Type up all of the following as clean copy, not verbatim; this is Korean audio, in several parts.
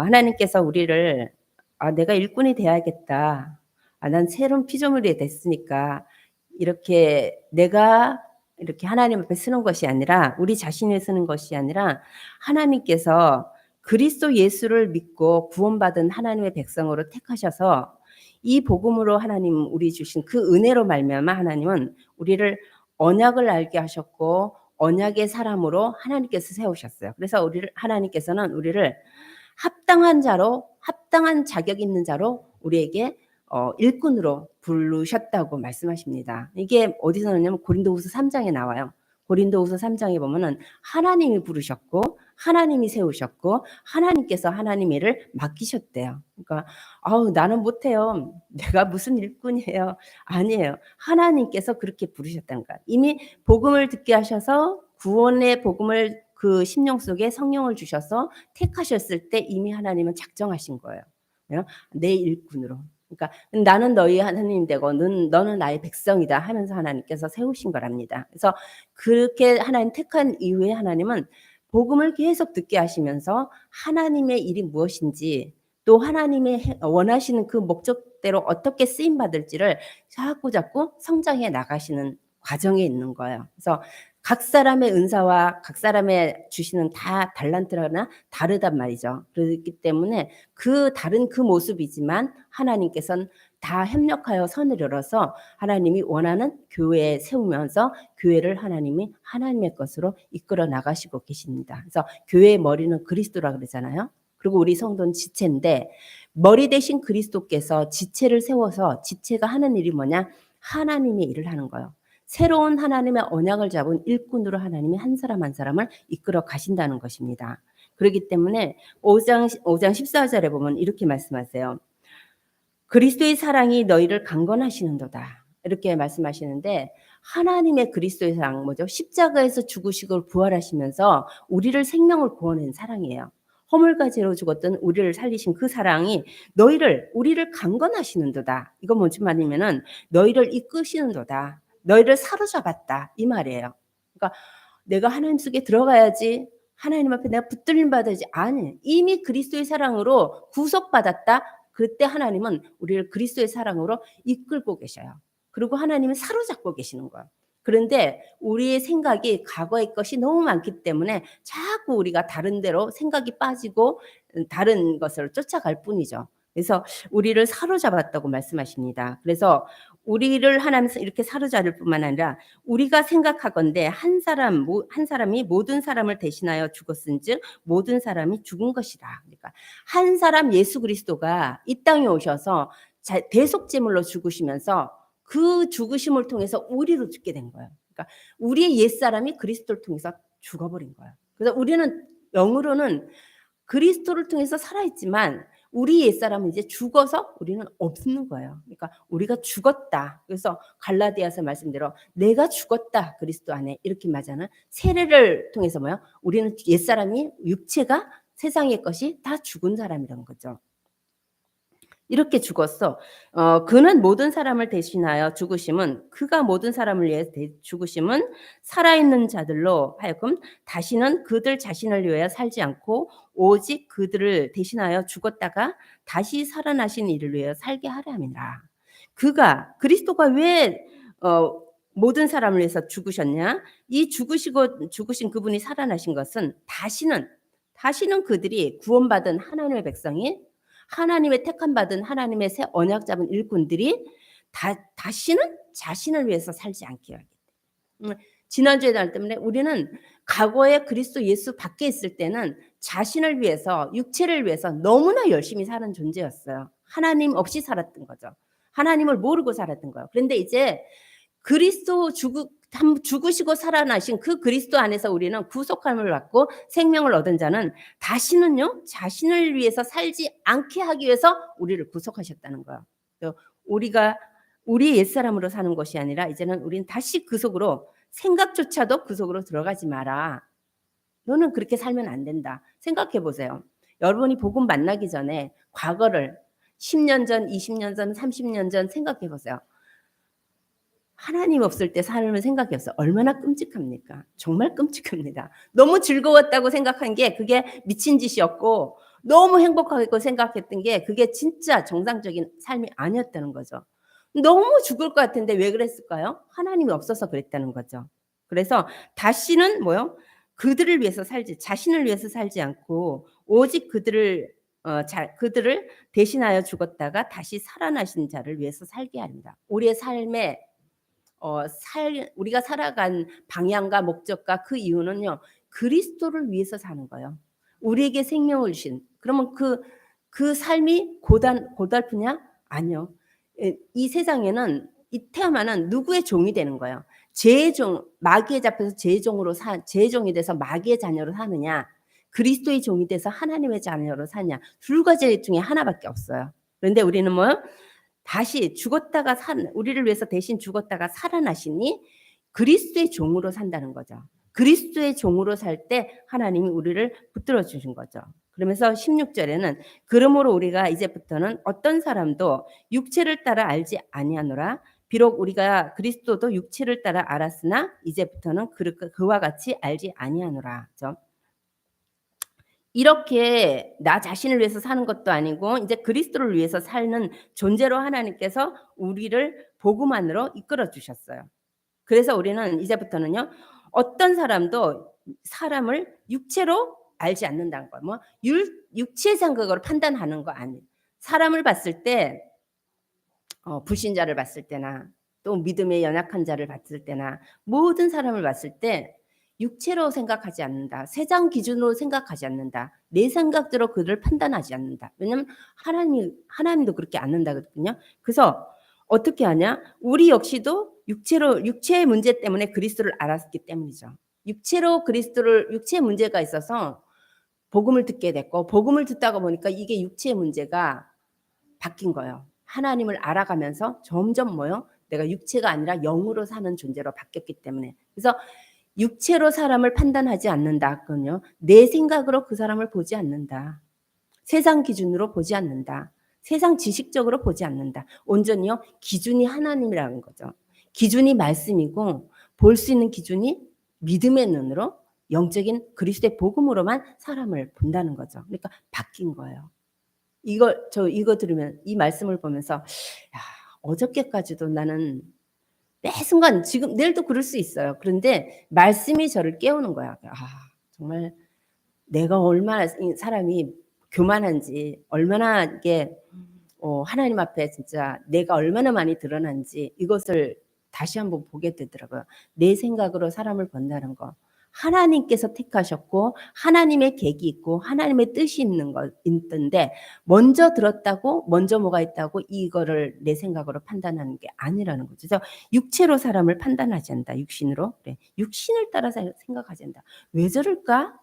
하나님께서 우리를 '아 내가 일꾼이 돼야겠다. 난 새로운 피조물이 됐으니까 이렇게 내가 이렇게 하나님 앞에 쓰는 것이 아니라 우리 자신을 쓰는 것이 아니라 하나님께서 그리스도 예수를 믿고 구원받은 하나님의 백성으로 택하셔서 이 복음으로 하나님 우리 주신 그 은혜로 말미암아 하나님은 우리를 언약을 알게 하셨고 언약의 사람으로 하나님께서 세우셨어요. 그래서 하나님께서는 우리를 합당한 자로 합당한 자격 있는 자로 우리에게 일꾼으로 부르셨다고 말씀하십니다. 이게 어디서 나오냐면 고린도후서 3장에 나와요. 고린도후서 3장에 보면은 하나님이 부르셨고 하나님이 세우셨고 하나님께서 하나님 일을 맡기셨대요. 그러니까 나는 못해요. 내가 무슨 일꾼이에요. 아니에요. 하나님께서 그렇게 부르셨다는 거야. 이미 복음을 듣게 하셔서 구원의 복음을 그 심령 속에 성령을 주셔서 택하셨을 때 이미 하나님은 작정하신 거예요. 내 일꾼으로. 그러니까 나는 너희 하나님 되고 너는 나의 백성이다 하면서 하나님께서 세우신 거랍니다. 그래서 그렇게 하나님 택한 이후에 하나님은 복음을 계속 듣게 하시면서 하나님의 일이 무엇인지 또 하나님의 원하시는 그 목적대로 어떻게 쓰임 받을지를 자꾸 성장해 나가시는 과정에 있는 거예요. 그래서 각 사람의 은사와 각 사람의 주시는 다 달란트나 다르단 말이죠. 그렇기 때문에 그 다른 그 모습이지만 하나님께서는 다 협력하여 선을 이뤄서 하나님이 원하는 교회에 세우면서 교회를 하나님이 하나님의 것으로 이끌어 나가시고 계십니다. 그래서 교회의 머리는 그리스도라 그러잖아요. 그리고 우리 성도는 지체인데 머리 대신 그리스도께서 지체를 세워서 지체가 하는 일이 뭐냐? 하나님의 일을 하는 거예요. 새로운 하나님의 언약을 잡은 일꾼으로 하나님이 한 사람 한 사람을 이끌어 가신다는 것입니다. 그렇기 때문에 5장 14절에 보면 이렇게 말씀하세요. 그리스도의 사랑이 너희를 강건하시는도다. 이렇게 말씀하시는데 하나님의 그리스도의 사랑 뭐죠? 십자가에서 죽으시고 부활하시면서 우리를 생명을 구원한 사랑이에요. 허물과죄로 죽었던 우리를 살리신 그 사랑이 우리를 강건하시는도다. 이거 뭔지 말이면은 너희를 이끄시는도다. 너희를 사로잡았다 이 말이에요. 그러니까 내가 하나님 속에 들어가야지 하나님 앞에 내가 붙들림 받아야지 아니 이미 그리스도의 사랑으로 구속받았다. 그때 하나님은 우리를 그리스도의 사랑으로 이끌고 계셔요. 그리고 하나님은 사로잡고 계시는 거예요. 그런데 우리의 생각이 과거의 것이 너무 많기 때문에 자꾸 우리가 다른 데로 생각이 빠지고 다른 것을 쫓아갈 뿐이죠. 그래서 우리를 사로잡았다고 말씀하십니다. 그래서 우리를 하나님께서 이렇게 사로잡을 뿐만 아니라 우리가 생각하건대 한 사람이 모든 사람을 대신하여 죽었은즉 모든 사람이 죽은 것이다. 그러니까 한 사람 예수 그리스도가 이 땅에 오셔서 대속제물로 죽으시면서 그 죽으심을 통해서 우리로 죽게 된 거예요. 그러니까 우리의 옛사람이 그리스도를 통해서 죽어버린 거예요. 그래서 우리는 영으로는 그리스도를 통해서 살아있지만 우리 옛사람은 이제 죽어서 우리는 없는 거예요. 그러니까 우리가 죽었다. 그래서 갈라디아서 말씀대로 내가 죽었다. 그리스도 안에 이렇게 말하는 세례를 통해서 뭐야? 우리는 옛사람이 육체가 세상의 것이 다 죽은 사람이라는 거죠. 이렇게 죽었어. 그는 모든 사람을 대신하여 죽으심은 그가 모든 사람을 위해 죽으심은 살아있는 자들로 하여금 다시는 그들 자신을 위하여 살지 않고 오직 그들을 대신하여 죽었다가 다시 살아나신 이를 위하여 살게 하려 함이라. 그리스도가 왜 모든 사람을 위해서 죽으셨냐? 이 죽으신 그분이 살아나신 것은 다시는 그들이 구원받은 하나님의 백성이 하나님의 택함 받은 하나님의 새 언약 잡은 일꾼들이 다시는 자신을 위해서 살지 않게 하겠다. 지난주에 날 때문에 우리는 과거에 그리스도 예수 밖에 있을 때는 자신을 위해서 육체를 위해서 너무나 열심히 사는 존재였어요. 하나님 없이 살았던 거죠. 하나님을 모르고 살았던 거예요. 그런데 이제 그리스도 죽으시고 살아나신 그 그리스도 안에서 우리는 구속함을 받고 생명을 얻은 자는 다시는요 자신을 위해서 살지 않게 하기 위해서 우리를 구속하셨다는 거예요. 우리가 우리 옛사람으로 사는 것이 아니라 이제는 우리는 다시 그 속으로 생각조차도 그 속으로 들어가지 마라. 너는 그렇게 살면 안 된다. 생각해 보세요. 여러분이 복음 만나기 전에 과거를 10년 전, 20년 전, 30년 전 생각해 보세요. 하나님 없을 때 삶을 생각해 보세요. 얼마나 끔찍합니까? 정말 끔찍합니다. 너무 즐거웠다고 생각한 게 그게 미친 짓이었고 너무 행복하고 생각했던 게 그게 진짜 정상적인 삶이 아니었다는 거죠. 너무 죽을 것 같은데 왜 그랬을까요? 하나님이 없어서 그랬다는 거죠. 그래서 다시는 뭐요? 그들을 위해서 살지 자신을 위해서 살지 않고 오직 그들을 대신하여 죽었다가 다시 살아나신 자를 위해서 살게 합니다. 우리의 삶에 우리가 살아간 방향과 목적과 그 이유는요. 그리스도를 위해서 사는 거예요. 우리에게 생명을 주신. 그러면 그 삶이 고달프냐? 아니요. 이 세상에는 이 태어나는 누구의 종이 되는 거예요. 죄의 종, 마귀에 잡혀서 죄의 종이 돼서 마귀의 자녀로 사느냐, 그리스도의 종이 돼서 하나님의 자녀로 사느냐, 두 가지 중에 하나밖에 없어요. 그런데 우리는 뭐 다시 우리를 위해서 대신 죽었다가 살아나시니 그리스도의 종으로 산다는 거죠. 그리스도의 종으로 살 때 하나님이 우리를 붙들어 주신 거죠. 그러면서 16절에는 그러므로 우리가 이제부터는 어떤 사람도 육체를 따라 알지 아니하노라. 비록 우리가 그리스도도 육체를 따라 알았으나 이제부터는 그와 같이 알지 아니하노라. 그렇죠? 이렇게 나 자신을 위해서 사는 것도 아니고 이제 그리스도를 위해서 사는 존재로 하나님께서 우리를 복음 안으로 이끌어 주셨어요. 그래서 우리는 이제부터는요. 어떤 사람도 사람을 육체로 알지 않는다는 거예요. 뭐 육체의 생각으로 판단하는 거 아니에요. 사람을 봤을 때 불신자를 봤을 때나 또 믿음에 연약한 자를 봤을 때나 모든 사람을 봤을 때 육체로 생각하지 않는다. 세상 기준으로 생각하지 않는다. 내 생각대로 그들을 판단하지 않는다. 왜냐하면 하나님도 그렇게 않는다거든요. 그래서 어떻게 하냐? 우리 역시도 육체의 문제 때문에 그리스도를 알았기 때문이죠. 육체의 문제가 있어서 복음을 듣게 됐고 복음을 듣다가 보니까 이게 육체의 문제가 바뀐 거예요. 하나님을 알아가면서 점점 뭐요? 내가 육체가 아니라 영으로 사는 존재로 바뀌었기 때문에. 그래서 육체로 사람을 판단하지 않는다. 그건요. 내 생각으로 그 사람을 보지 않는다. 세상 기준으로 보지 않는다. 세상 지식적으로 보지 않는다. 온전히요. 기준이 하나님이라는 거죠. 기준이 말씀이고 볼 수 있는 기준이 믿음의 눈으로 영적인 그리스도의 복음으로만 사람을 본다는 거죠. 그러니까 바뀐 거예요. 이거 들으면 이 말씀을 보면서 야, 어저께까지도 나는 매 순간 지금 내일도 그럴 수 있어요. 그런데 말씀이 저를 깨우는 거야. 정말 내가 얼마나 사람이 교만한지, 얼마나 이게 하나님 앞에 진짜 내가 얼마나 많이 드러난지 이것을 다시 한번 보게 되더라고요. 내 생각으로 사람을 본다는 거. 하나님께서 택하셨고 하나님의 계획이 있고 하나님의 뜻이 있던데 먼저 들었다고 먼저 뭐가 있다고 이거를 내 생각으로 판단하는 게 아니라는 거죠. 그래서 육체로 사람을 판단하지 않는다. 육신으로. 그래. 육신을 따라 생각하지 않는다. 왜 저럴까?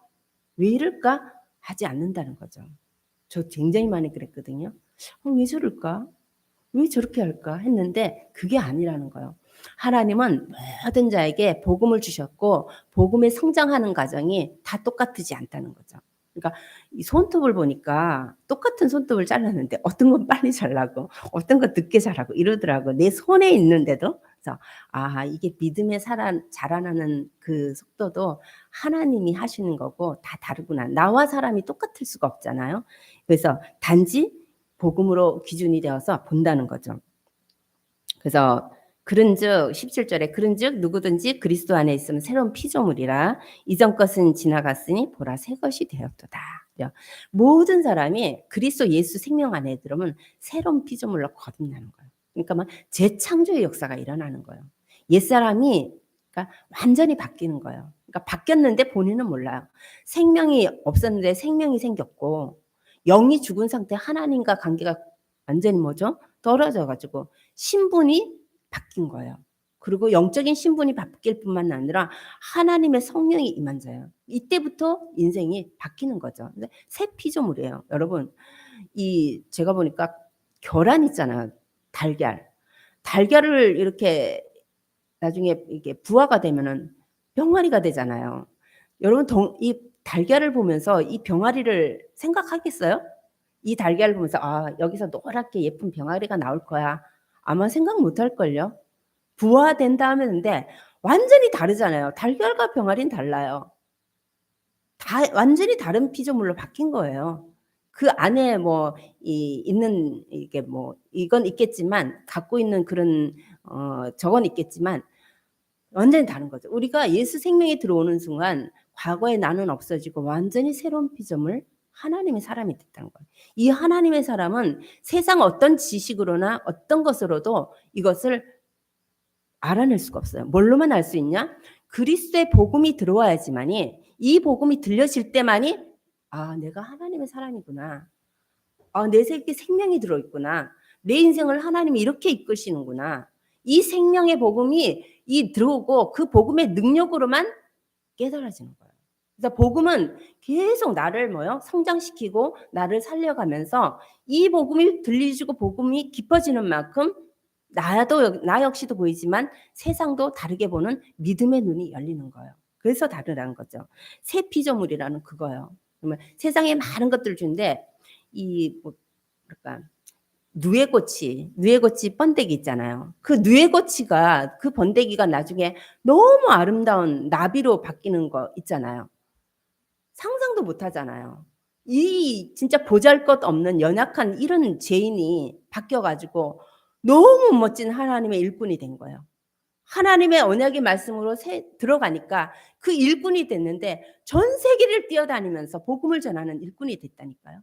왜 이럴까? 하지 않는다는 거죠. 저 굉장히 많이 그랬거든요. 왜 저럴까? 왜 저렇게 할까? 했는데 그게 아니라는 거예요. 하나님은 모든 자에게 복음을 주셨고 복음에 성장하는 과정이 다 똑같지 않다는 거죠. 그러니까 이 손톱을 보니까 똑같은 손톱을 잘랐는데 어떤 건 빨리 자라고 어떤 건 늦게 자라고 이러더라고. 내 손에 있는데도. 그래서 이게 믿음에 자라나는 그 속도도 하나님이 하시는 거고 다 다르구나. 나와 사람이 똑같을 수가 없잖아요. 그래서 단지 복음으로 기준이 되어서 본다는 거죠. 그래서 그런즉 17절에 그런즉 누구든지 그리스도 안에 있으면 새로운 피조물이라 이전 것은 지나갔으니 보라 새 것이 되었도다. 모든 사람이 그리스도 예수 생명 안에 들으면 새로운 피조물로 거듭나는 거예요. 그러니까 막 재창조의 역사가 일어나는 거예요. 옛사람이 그러니까 완전히 바뀌는 거예요. 그러니까 바뀌었는데 본인은 몰라요. 생명이 없었는데 생명이 생겼고 영이 죽은 상태 하나님과 관계가 완전히 뭐죠? 떨어져 가지고 신분이 바뀐 거예요. 그리고 영적인 신분이 바뀔 뿐만 아니라 하나님의 성령이 임한자예요. 이때부터 인생이 바뀌는 거죠. 근데 새 피조물이에요. 여러분, 제가 보니까 계란 있잖아요. 달걀. 달걀을 이렇게 나중에 이게 부화가 되면은 병아리가 되잖아요. 여러분 이 달걀을 보면서 이 병아리를 생각하겠어요? 이 달걀을 보면서 여기서 노랗게 예쁜 병아리가 나올 거야. 아마 생각 못 할걸요. 부화된다 하는데 완전히 다르잖아요. 달걀과 병아리는 달라요. 완전히 다른 피조물로 바뀐 거예요. 그 안에 뭐 있는 이게 뭐 이건 있겠지만 갖고 있는 그런 저건 있겠지만 완전히 다른 거죠. 우리가 예수 생명이 들어오는 순간 과거의 나는 없어지고 완전히 새로운 피조물 하나님의 사람이 됐다는 거예요. 이 하나님의 사람은 세상 어떤 지식으로나 어떤 것으로도 이것을 알아낼 수가 없어요. 뭘로만 알 수 있냐? 그리스도의 복음이 들어와야지만이 이 복음이 들려질 때만이 '아 내가 하나님의 사람이구나. 아 내 새끼 생명이 들어 있구나. 내 인생을 하나님이 이렇게 이끄시는구나.' 이 생명의 복음이 들어오고 그 복음의 능력으로만 깨달아지는 거예요. 그래서 복음은 계속 나를 뭐요? 성장시키고 나를 살려가면서 이 복음이 들려지고 복음이 깊어지는 만큼 나 역시도 보이지만 세상도 다르게 보는 믿음의 눈이 열리는 거예요. 그래서 다르다는 거죠. 새 피조물이라는 그거예요. 정말 세상에 많은 것들을 주는데 이 뭐 그러니까 누에고치 번데기 있잖아요. 그 누에고치가 그 번데기가 나중에 너무 아름다운 나비로 바뀌는 거 있잖아요. 상상도 못 하잖아요. 이 진짜 보잘것없는 연약한 이런 죄인이 바뀌어 가지고 너무 멋진 하나님의 일꾼이 된 거예요. 하나님의 언약의 말씀으로 들어가니까 그 일꾼이 됐는데 전 세계를 뛰어다니면서 복음을 전하는 일꾼이 됐다니까요.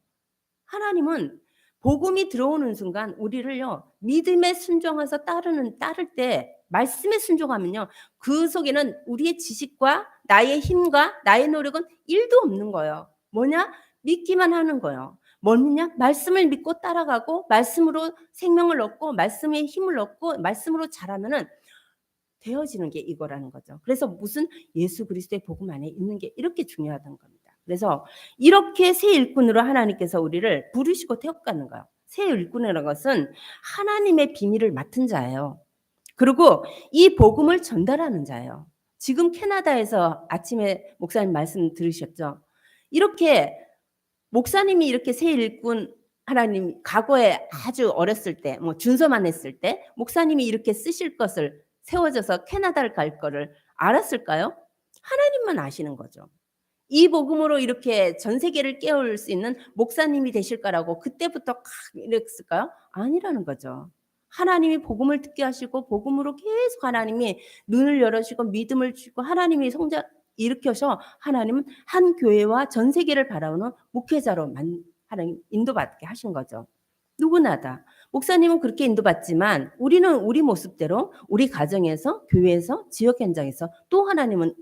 하나님은 복음이 들어오는 순간 우리를요 믿음에 순종해서 따를 때 말씀에 순종하면요 그 속에는 우리의 지식과 나의 힘과 나의 노력은 1도 없는 거예요. 뭐냐? 믿기만 하는 거예요. 뭐냐? 말씀을 믿고 따라가고 말씀으로 생명을 얻고 말씀에 힘을 얻고 말씀으로 자라면은 되어지는 게 이거라는 거죠. 그래서 무슨 예수 그리스도의 복음 안에 있는 게 이렇게 중요하다는 겁니다. 그래서 이렇게 새 일꾼으로 하나님께서 우리를 부르시고 태워가는 거예요. 새 일꾼이라는 것은 하나님의 비밀을 맡은 자예요. 그리고 이 복음을 전달하는 자예요. 지금 캐나다에서 아침에 목사님 말씀 들으셨죠? 이렇게 목사님이 이렇게 새 일꾼 하나님 과거에 아주 어렸을 때 뭐 준서만 했을 때 목사님이 이렇게 쓰실 것을 세워져서 캐나다를 갈 거를 알았을까요? 하나님만 아시는 거죠. 이 복음으로 이렇게 전 세계를 깨울 수 있는 목사님이 되실 거라고 그때부터 이랬을까요? 아니라는 거죠. 하나님이 복음을 듣게 하시고 복음으로 계속 하나님이 눈을 열어주시고 믿음을 주시고 하나님이 성장 일으켜서 하나님은 한 교회와 전 세계를 바라보는 목회자로 하나님 인도받게 하신 거죠. 누구나 다. 목사님은 그렇게 인도받지만 우리는 우리 모습대로 우리 가정에서 교회에서 지역 현장에서 또 하나님은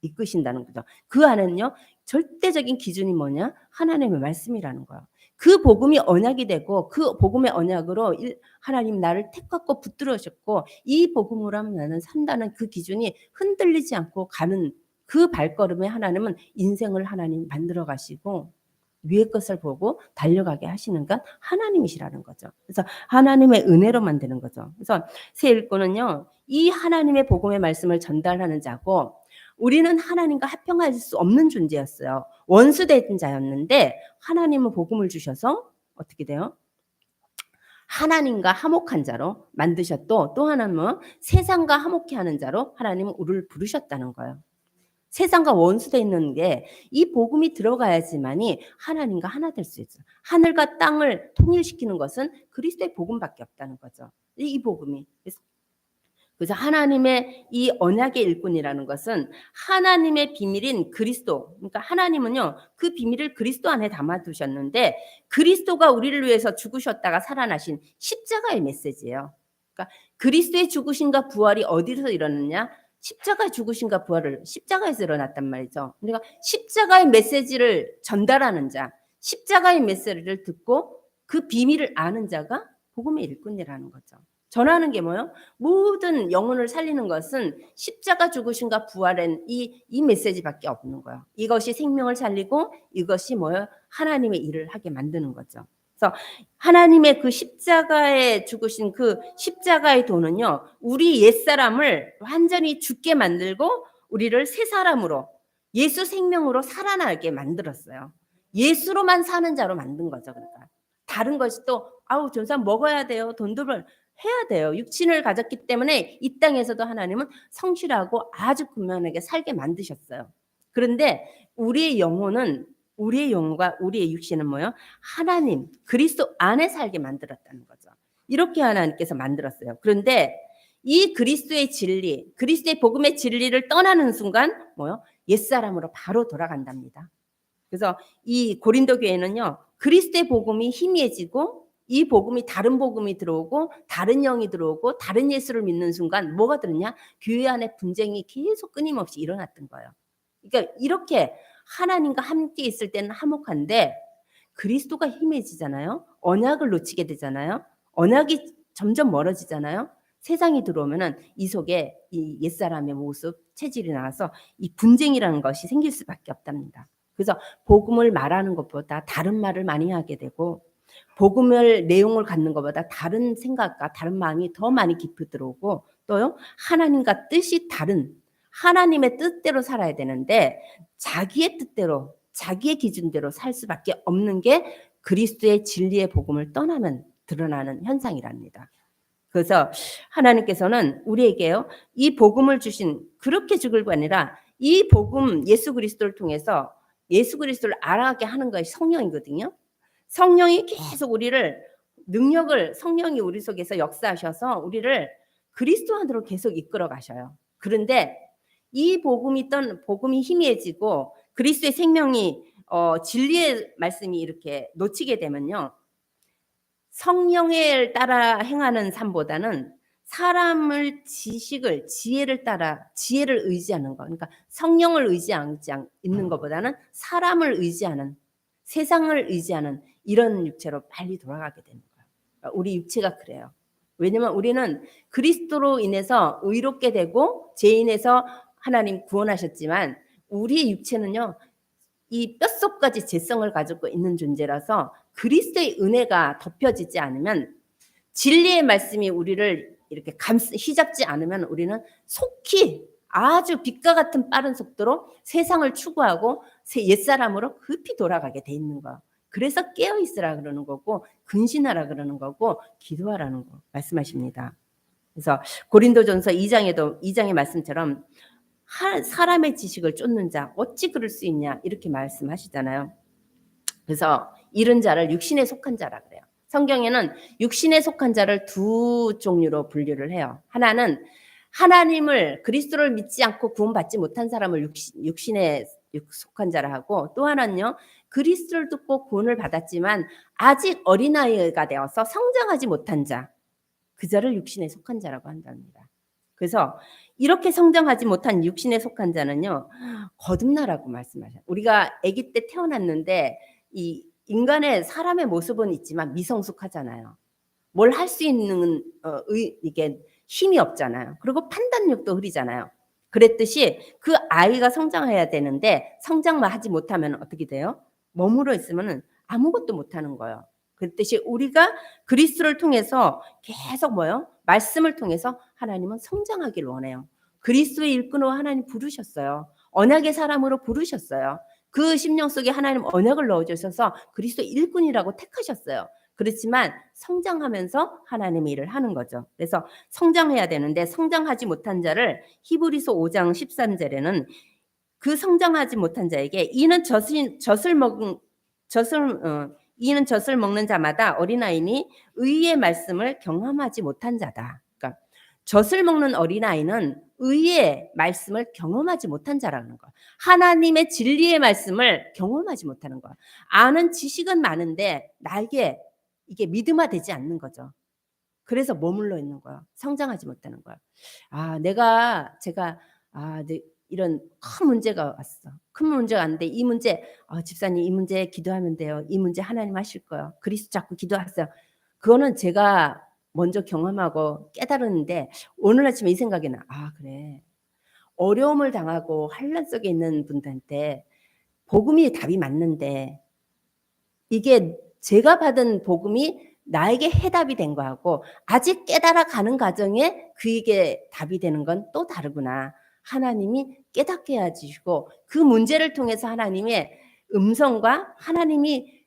이끄신다는 거죠. 그 안에는요 절대적인 기준이 뭐냐? 하나님의 말씀이라는 거예요. 그 복음이 언약이 되고 그 복음의 언약으로 하나님 나를 택하고 붙들으셨고 이 복음으로 하면 나는 산다는 그 기준이 흔들리지 않고 가는 그 발걸음에 하나님은 인생을 하나님 만들어 가시고 위의 것을 보고 달려가게 하시는 건 하나님이시라는 거죠. 그래서 하나님의 은혜로만 되는 거죠. 그래서 새 일꾼은요 이 하나님의 복음의 말씀을 전달하는 자고 우리는 하나님과 합평할 수 없는 존재였어요. 원수된 자였는데 하나님은 복음을 주셔서 어떻게 돼요? 하나님과 화목한 자로 만드셨고 또 하나는 세상과 화목해 하는 자로 하나님은 우리를 부르셨다는 거예요. 세상과 원수되어 있는 게 이 복음이 들어가야지만이 하나님과 하나 될 수 있어요. 하늘과 땅을 통일시키는 것은 그리스도의 복음밖에 없다는 거죠. 이 복음이. 그래서 하나님의 이 언약의 일꾼이라는 것은 하나님의 비밀인 그리스도. 그러니까 하나님은요 그 비밀을 그리스도 안에 담아두셨는데 그리스도가 우리를 위해서 죽으셨다가 살아나신 십자가의 메시지예요. 그러니까 그리스도의 죽으심과 부활이 어디서 일어났냐? 십자가의 죽으심과 부활을 십자가에서 일어났단 말이죠. 그러니까 십자가의 메시지를 전달하는 자, 십자가의 메시지를 듣고 그 비밀을 아는 자가 복음의 일꾼이라는 거죠. 전하는 게 뭐예요? 모든 영혼을 살리는 것은 십자가 죽으심과 부활은 이 메시지밖에 없는 거예요. 이것이 생명을 살리고 이것이 뭐예요? 하나님의 일을 하게 만드는 거죠. 그래서 하나님의 그 십자가에 죽으신 그 십자가의 도는요. 우리 옛사람을 완전히 죽게 만들고 우리를 새 사람으로 예수 생명으로 살아나게 만들었어요. 예수로만 사는 자로 만든 거죠. 그러니까 다른 것이 또 아우 저 사람 먹어야 돼요. 돈도 해야 돼요. 육신을 가졌기 때문에 이 땅에서도 하나님은 성실하고 아주 근면하게 살게 만드셨어요. 그런데 우리의 영혼은 우리의 영과 우리의 육신은 뭐예요? 하나님, 그리스도 안에 살게 만들었다는 거죠. 이렇게 하나님께서 만들었어요. 그런데 이 그리스도의 진리, 그리스도의 복음의 진리를 떠나는 순간 뭐요? 옛사람으로 바로 돌아간답니다. 그래서 이 고린도 교회는요, 그리스도의 복음이 희미해지고 이 복음이 다른 복음이 들어오고 다른 영이 들어오고 다른 예수를 믿는 순간 뭐가 들었냐? 교회 안에 분쟁이 계속 끊임없이 일어났던 거예요. 그러니까 이렇게 하나님과 함께 있을 때는 화목한데 그리스도가 희미해지잖아요. 언약을 놓치게 되잖아요. 언약이 점점 멀어지잖아요. 세상이 들어오면은 이 속에 이 옛사람의 모습, 체질이 나와서 이 분쟁이라는 것이 생길 수밖에 없답니다. 그래서 복음을 말하는 것보다 다른 말을 많이 하게 되고 복음을 내용을 갖는 것보다 다른 생각과 다른 마음이 더 많이 깊이 들어오고 또요 하나님과 뜻이 다른 하나님의 뜻대로 살아야 되는데 자기의 뜻대로 자기의 기준대로 살 수밖에 없는 게 그리스도의 진리의 복음을 떠나면 드러나는 현상이랍니다. 그래서 하나님께서는 우리에게요 이 복음을 주신 그렇게 죽을 거 아니라 이 복음 예수 그리스도를 통해서 예수 그리스도를 알아가게 하는 것이 성령이거든요. 성령이 계속 우리를 능력을 성령이 우리 속에서 역사하셔서 우리를 그리스도 안으로 계속 이끌어 가셔요. 그런데 이 복음이 희미해지고 그리스도의 생명이 진리의 말씀이 이렇게 놓치게 되면요. 성령을 따라 행하는 삶보다는 사람을 지혜를 따라 지혜를 의지하는 거. 그러니까 성령을 의지하지 있는 것보다는 사람을 의지하는 세상을 의지하는 이런 육체로 빨리 돌아가게 되는 거예요. 그러니까 우리 육체가 그래요. 왜냐면 우리는 그리스도로 인해서 의롭게 되고 죄인에서 하나님 구원하셨지만 우리의 육체는요. 이 뼛속까지 죄성을 가지고 있는 존재라서 그리스도의 은혜가 덮여지지 않으면 진리의 말씀이 우리를 이렇게 휘잡지 않으면 우리는 속히 아주 빛과 같은 빠른 속도로 세상을 추구하고 옛사람으로 급히 돌아가게 돼 있는 거야. 그래서 깨어있으라 그러는 거고 근신하라 그러는 거고 기도하라는 거 말씀하십니다. 그래서 고린도전서 2장의 말씀처럼 사람의 지식을 쫓는 자 어찌 그럴 수 있냐 이렇게 말씀하시잖아요. 그래서 이런 자를 육신에 속한 자라 그래요. 성경에는 육신에 속한 자를 두 종류로 분류를 해요. 하나는 하나님을 그리스도를 믿지 않고 구원받지 못한 사람을 육신에 속한 자라 하고 또 하나는요. 그리스도를 듣고 구원을 받았지만 아직 어린아이가 되어서 성장하지 못한 자, 그 자를 육신에 속한 자라고 한답니다. 그래서 이렇게 성장하지 못한 육신에 속한 자는요. 거듭나라고 말씀하셔요. 우리가 아기 때 태어났는데 이 인간의 사람의 모습은 있지만 미성숙하잖아요. 뭘 할 수 있는 이게 힘이 없잖아요. 그리고 판단력도 흐리잖아요. 그랬듯이 그 아이가 성장해야 되는데 성장만 하지 못하면 어떻게 돼요? 머물러 있으면 아무것도 못하는 거예요. 그랬듯이 우리가 그리스도를 통해서 계속 뭐요? 말씀을 통해서 하나님은 성장하기를 원해요. 그리스도의 일꾼으로 하나님 부르셨어요. 언약의 사람으로 부르셨어요. 그 심령 속에 하나님 언약을 넣어주셔서 그리스도 일꾼이라고 택하셨어요. 그렇지만 성장하면서 하나님의 일을 하는 거죠. 그래서 성장해야 되는데 성장하지 못한 자를 히브리서 5장 13절에는 그 성장하지 못한 자에게 이는 젖을 먹는 자마다 어린아이니 의의 말씀을 경험하지 못한 자다. 그러니까 젖을 먹는 어린아이는 의의 말씀을 경험하지 못한 자라는 거야. 하나님의 진리의 말씀을 경험하지 못하는 거야. 아는 지식은 많은데 나에게 이게 믿음화되지 않는 거죠. 그래서 머물러 있는 거야. 성장하지 못하는 거야. 제가 이런 큰 문제가 왔어. 큰 문제가 왔는데 이 문제 집사님 이 문제 기도하면 돼요. 이 문제 하나님 하실 거예요. 그리스도 잡고 기도하세요. 그거는 제가 먼저 경험하고 깨달았는데 오늘 아침에 이 생각이 나. 그래. 어려움을 당하고 환난 속에 있는 분들한테 복음이 답이 맞는데 이게 제가 받은 복음이 나에게 해답이 된 거하고 아직 깨달아가는 과정에 그게 답이 되는 건 또 다르구나. 하나님이 깨닫게 해주시고 그 문제를 통해서 하나님의 음성과 하나님이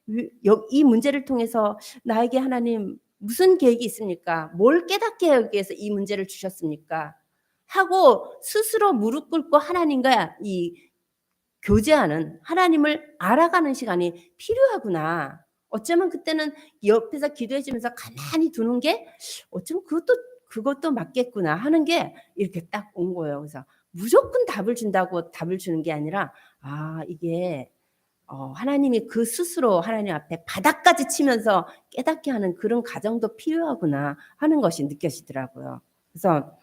이 문제를 통해서 나에게 하나님 무슨 계획이 있습니까? 뭘 깨닫게 하기 위해서 이 문제를 주셨습니까? 하고 스스로 무릎 꿇고 하나님과 교제하는, 하나님을 알아가는 시간이 필요하구나. 어쩌면 그때는 옆에서 기도해 주면서 가만히 두는 게 어쩌면 그것도 맞겠구나 하는 게 이렇게 딱 온 거예요. 그래서 무조건 답을 준다고 답을 주는 게 아니라 이게 하나님이 그 스스로 하나님 앞에 바닥까지 치면서 깨닫게 하는 그런 과정도 필요하구나 하는 것이 느껴지더라고요. 그래서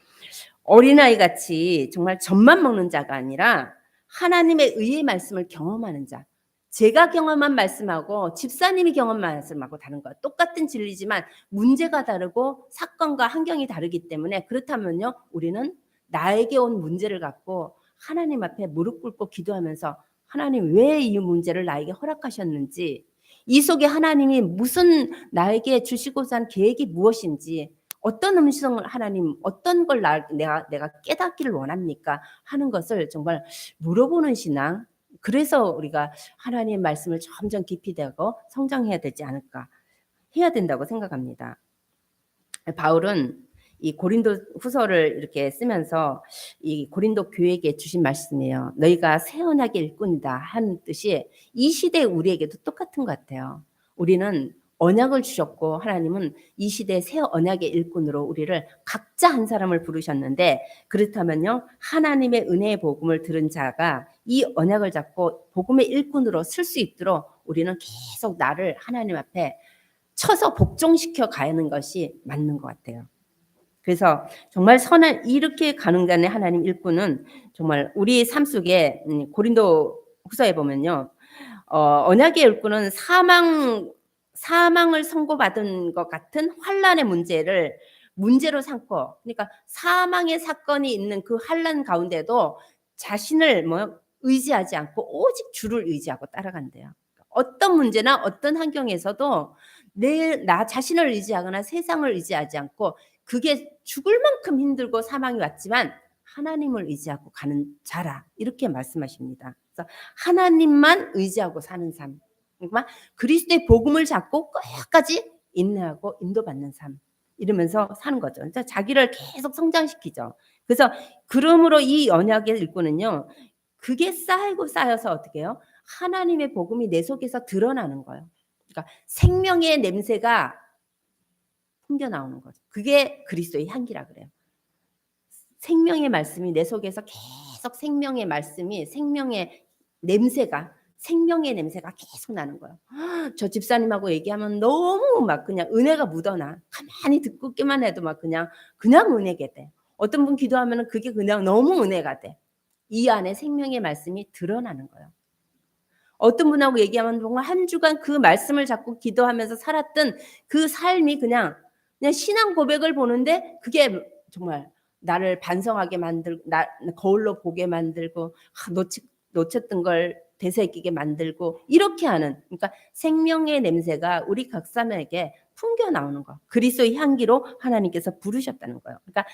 어린아이 같이 정말 젖만 먹는 자가 아니라 하나님의 의의 말씀을 경험하는 자. 제가 경험한 말씀하고 집사님이 경험한 말씀하고 다른 거예요. 똑같은 진리지만 문제가 다르고 사건과 환경이 다르기 때문에, 그렇다면요, 우리는 나에게 온 문제를 갖고 하나님 앞에 무릎 꿇고 기도하면서 하나님 왜 이 문제를 나에게 허락하셨는지, 이 속에 하나님이 무슨 나에게 주시고자 한 계획이 무엇인지, 어떤 음성을 하나님 어떤 걸 내가 깨닫기를 원합니까 하는 것을 정말 물어보는 신앙. 그래서 우리가 하나님의 말씀을 점점 깊이 되고 성장해야 되지 않을까, 해야 된다고 생각합니다. 바울은 이 고린도 후서를 이렇게 쓰면서 이 고린도 교회에게 주신 말씀이에요. 너희가 새 언약의 일꾼이다 하는 뜻이 이 시대 우리에게도 똑같은 것 같아요. 우리는 언약을 주셨고 하나님은 이 시대 새 언약의 일꾼으로 우리를 각자 한 사람을 부르셨는데, 그렇다면요, 하나님의 은혜의 복음을 들은 자가 이 언약을 잡고 복음의 일꾼으로 쓸 수 있도록 우리는 계속 나를 하나님 앞에 쳐서 복종시켜 가는 것이 맞는 것 같아요. 그래서 정말 선한 이렇게 가는 간의 하나님 일꾼은 정말 우리 삶 속에 고린도 후서에 보면요, 언약의 일꾼은 사망을 선고받은 것 같은 환란의 문제로 삼고, 그러니까 사망의 사건이 있는 그 환란 가운데도 자신을 의지하지 않고 오직 주를 의지하고 따라간대요. 어떤 문제나 어떤 환경에서도 나 자신을 의지하거나 세상을 의지하지 않고, 그게 죽을 만큼 힘들고 사망이 왔지만 하나님을 의지하고 가는 자라, 이렇게 말씀하십니다. 그래서 하나님만 의지하고 사는 삶, 그러니까 그리스도의 복음을 잡고 끝까지 인내하고 인도받는 삶, 이러면서 사는 거죠. 그러니까 자기를 계속 성장시키죠. 그래서 그러므로 이 언약의 일꾼은요, 그게 쌓여서 어떻게 해요? 하나님의 복음이 내 속에서 드러나는 거예요. 그러니까 생명의 냄새가 풍겨 나오는 거죠. 그게 그리스도의 향기라 그래요. 생명의 말씀이 내 속에서 계속 생명의 말씀이 생명의 냄새가 계속 나는 거예요. 저 집사님하고 얘기하면 너무 막 그냥 은혜가 묻어나. 가만히 듣고만 해도 막 그냥 은혜게 돼. 어떤 분 기도하면 그게 그냥 너무 은혜가 돼. 이 안에 생명의 말씀이 드러나는 거예요. 어떤 분하고 얘기하면 정말 한 주간 그 말씀을 잡고 기도하면서 살았던 그 삶이 그냥 신앙 고백을 보는데 그게 정말 나를 반성하게 만들고, 거울로 보게 만들고, 놓쳤던 걸 되새기게 만들고, 이렇게 하는, 그러니까 생명의 냄새가 우리 각 사람에게 풍겨 나오는 거. 그리스도의 향기로 하나님께서 부르셨다는 거예요. 그러니까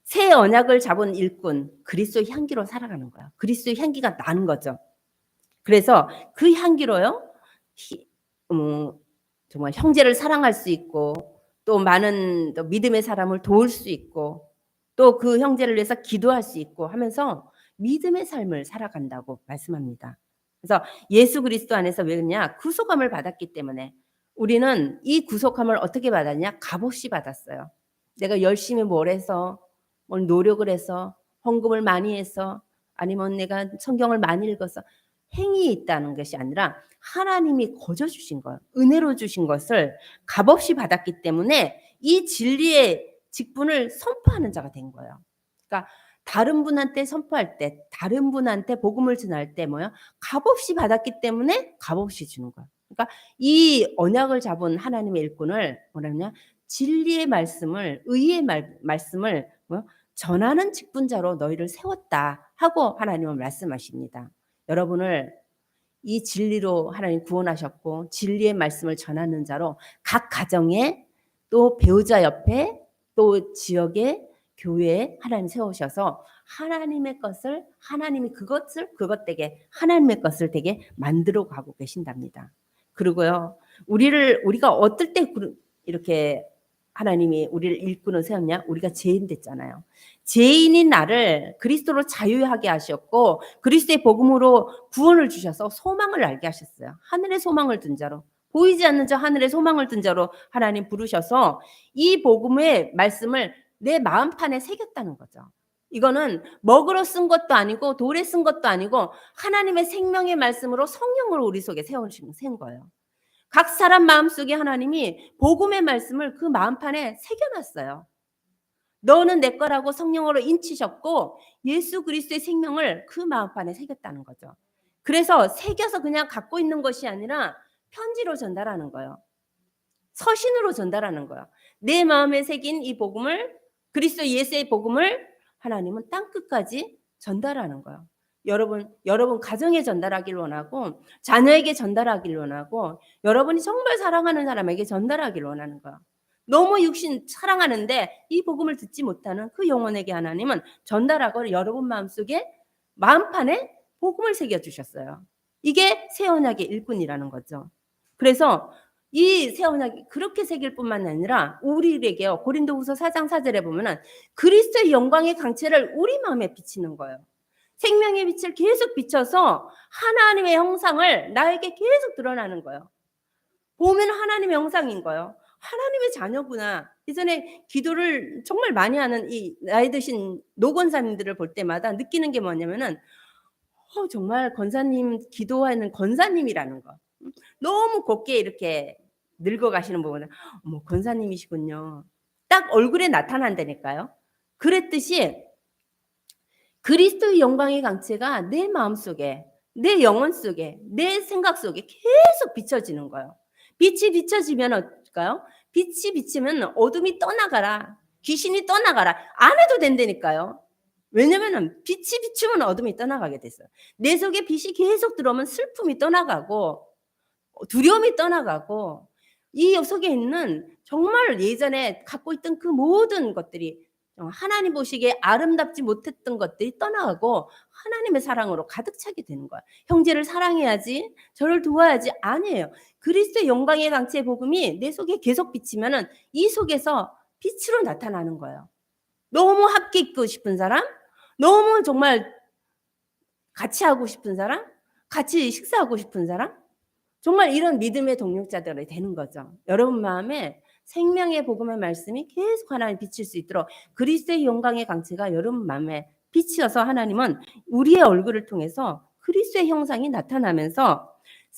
새 언약을 잡은 일꾼, 그리스도의 향기로 살아가는 거예요. 그리스도의 향기가 나는 거죠. 그래서 그 향기로요, 정말 형제를 사랑할 수 있고, 또 많은 또 믿음의 사람을 도울 수 있고, 또 그 형제를 위해서 기도할 수 있고 하면서 믿음의 삶을 살아간다고 말씀합니다. 그래서 예수 그리스도 안에서 왜 그러냐? 구속함을 받았기 때문에. 우리는 이 구속함을 어떻게 받았냐? 값없이 받았어요. 내가 열심히 뭘 해서, 뭘 노력을 해서, 헌금을 많이 해서, 아니면 내가 성경을 많이 읽어서 행위에 있다는 것이 아니라 하나님이 거저 주신 것, 은혜로 주신 것을 값없이 받았기 때문에 이 진리의 직분을 선포하는 자가 된 거예요. 그러니까 다른 분한테 선포할 때, 다른 분한테 복음을 전할 때 값없이 받았기 때문에 값없이 주는 거예요. 그러니까 이 언약을 잡은 하나님의 일꾼을 뭐라냐? 진리의 말씀을, 의의 말씀을 전하는 직분자로 너희를 세웠다 하고 하나님은 말씀하십니다. 여러분을 이 진리로 하나님 구원하셨고 진리의 말씀을 전하는 자로 각 가정에, 또 배우자 옆에, 또 지역에, 교회에 하나님 세우셔서 하나님의 것을, 하나님이 그것 되게 하나님의 것을 되게 만들어 가고 계신답니다. 그리고요, 우리가 어떨 때 이렇게 하나님이 우리를 일꾼으로 세웠냐? 우리가 죄인 됐잖아요. 죄인인 나를 그리스도로 자유하게 하셨고 그리스도의 복음으로 구원을 주셔서 소망을 알게 하셨어요. 하늘의 소망을 둔 자로, 보이지 않는 저 하늘의 소망을 둔 자로 하나님 부르셔서 이 복음의 말씀을 내 마음판에 새겼다는 거죠. 이거는 먹으로 쓴 것도 아니고 돌에 쓴 것도 아니고 하나님의 생명의 말씀으로 성령으로 우리 속에 세운 거예요. 각 사람 마음속에 하나님이 복음의 말씀을 그 마음판에 새겨놨어요. 너는 내 거라고 성령으로 인치셨고 예수 그리스도의 생명을 그 마음판에 새겼다는 거죠. 그래서 새겨서 그냥 갖고 있는 것이 아니라 편지로 전달하는 거예요. 서신으로 전달하는 거예요. 내 마음에 새긴 이 복음을, 그리스도 예수의 복음을 하나님은 땅끝까지 전달하는 거예요. 여러분 가정에 전달하길 원하고 자녀에게 전달하길 원하고 여러분이 정말 사랑하는 사람에게 전달하길 원하는 거예요. 너무 육신 사랑하는데 이 복음을 듣지 못하는 그 영혼에게 하나님은 전달하고 여러분 마음속에 마음판에 복음을 새겨주셨어요. 이게 새 언약의 일꾼이라는 거죠. 그래서 이 새 언약이 그렇게 새길 뿐만 아니라 우리에게요. 고린도후서 4장 4절에 보면은 그리스도의 영광의 강체를 우리 마음에 비치는 거예요. 생명의 빛을 계속 비춰서 하나님의 형상을 나에게 계속 드러나는 거예요. 보면 하나님의 형상인 거예요. 하나님의 자녀구나. 예전에 기도를 정말 많이 하는 이 나이 드신 노권사님들을 볼 때마다 느끼는 게 뭐냐면은 정말 권사님 기도하는 권사님이라는 거. 너무 곱게 이렇게 늙어가시는 부분은 권사님이시군요. 딱 얼굴에 나타난다니까요. 그랬듯이 그리스도의 영광의 강체가 내 마음속에, 내 영혼 속에, 내 생각 속에 계속 비춰지는 거예요. 빛이 비춰지면 어떨까요? 빛이 비치면 어둠이 떠나가라. 귀신이 떠나가라. 안 해도 된다니까요. 왜냐면은 빛이 비추면 어둠이 떠나가게 됐어요. 내 속에 빛이 계속 들어오면 슬픔이 떠나가고 두려움이 떠나가고 이 속에 있는 정말 예전에 갖고 있던 그 모든 것들이 하나님 보시기에 아름답지 못했던 것들이 떠나가고 하나님의 사랑으로 가득 차게 되는 거야. 형제를 사랑해야지, 저를 도와야지 아니에요. 그리스도의 영광의 강체의 복음이 내 속에 계속 비치면은 이 속에서 빛으로 나타나는 거예요. 너무 함께 있고 싶은 사람, 너무 정말 같이 하고 싶은 사람, 같이 식사하고 싶은 사람, 정말 이런 믿음의 동력자들이 되는 거죠. 여러분 마음에 생명의 복음의 말씀이 계속 하나님 비칠 수 있도록 그리스도의 영광의 강체가 여러분 마음에 비치어서 하나님은 우리의 얼굴을 통해서 그리스도의 형상이 나타나면서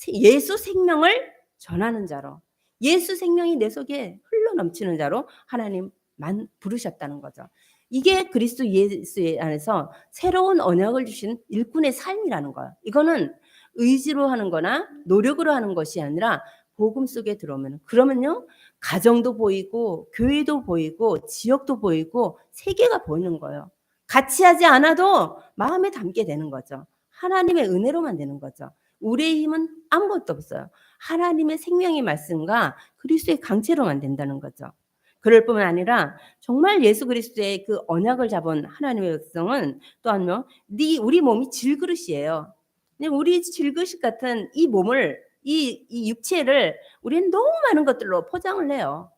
예수 생명을 전하는 자로, 예수 생명이 내 속에 흘러넘치는 자로 하나님만 부르셨다는 거죠. 이게 그리스도 예수 안에서 새로운 언약을 주신 일꾼의 삶이라는 거예요. 이거는 의지로 하는 거나 노력으로 하는 것이 아니라 복음 속에 들어오면 그러면요 가정도 보이고 교회도 보이고 지역도 보이고 세계가 보이는 거예요. 같이 하지 않아도 마음에 담게 되는 거죠. 하나님의 은혜로만 되는 거죠. 우리의 힘은 아무것도 없어요. 하나님의 생명의 말씀과 그리스도의 강체로만 된다는 거죠. 그럴 뿐만 아니라 정말 예수 그리스도의 그 언약을 잡은 하나님의 백성은 또한요 우리 몸이 질그릇이에요. 우리 질그릇 같은 이 몸을 이 육체를 우리는 너무 많은 것들로 포장을 해요.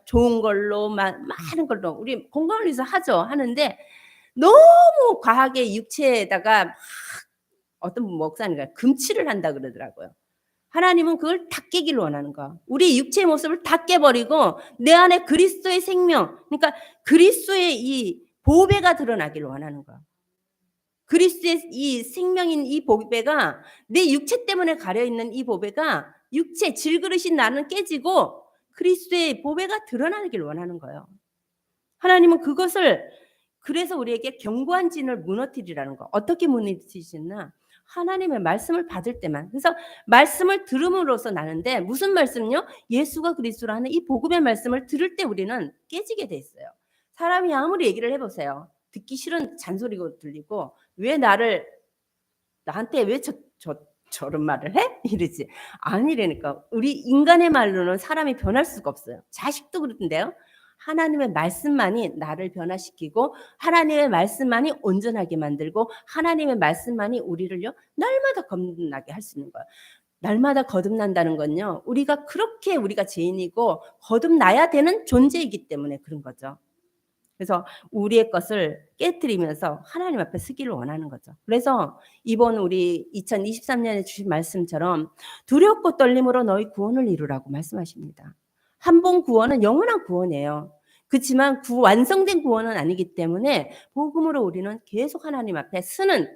좋은 걸로 많은 걸로 우리 건강을 위해서 하는데 너무 과하게 육체에다가 막 어떤 목사님이 금치를 한다 그러더라고요. 하나님은 그걸 다 깨기를 원하는 거야. 우리 육체의 모습을 다 깨버리고 내 안에 그리스도의 생명, 그러니까 그리스도의 이 보배가 드러나기를 원하는 거야. 그리스도의 이 생명인 이 보배가 내 육체 때문에 가려있는 이 보배가 육체 질그릇인 나는 깨지고 그리스도의 보배가 드러나기를 원하는 거예요. 하나님은 그것을 그래서 우리에게 견고한 진을 무너뜨리라는 거. 어떻게 무너뜨리시나? 하나님의 말씀을 받을 때만. 그래서 말씀을 들음으로써 나는데 무슨 말씀요? 예수가 그리스도라는 이 복음의 말씀을 들을 때 우리는 깨지게 돼 있어요. 사람이 아무리 얘기를 해보세요. 듣기 싫은 잔소리가 들리고 왜 나한테 왜 저런 말을 해? 이러지. 아니라니까. 우리 인간의 말로는 사람이 변할 수가 없어요. 자식도 그렇던데요. 하나님의 말씀만이 나를 변화시키고 하나님의 말씀만이 온전하게 만들고 하나님의 말씀만이 우리를요 날마다 겁나게 할 수 있는 거예요. 날마다 거듭난다는 건요. 우리가 그렇게 우리가 죄인이고 거듭나야 되는 존재이기 때문에 그런 거죠. 그래서 우리의 것을 깨트리면서 하나님 앞에 서기를 원하는 거죠. 그래서 이번 우리 2023년에 주신 말씀처럼 두렵고 떨림으로 너희 구원을 이루라고 말씀하십니다. 한 번 구원은 영원한 구원이에요. 그렇지만 완성된 구원은 아니기 때문에 복음으로 우리는 계속 하나님 앞에 서는,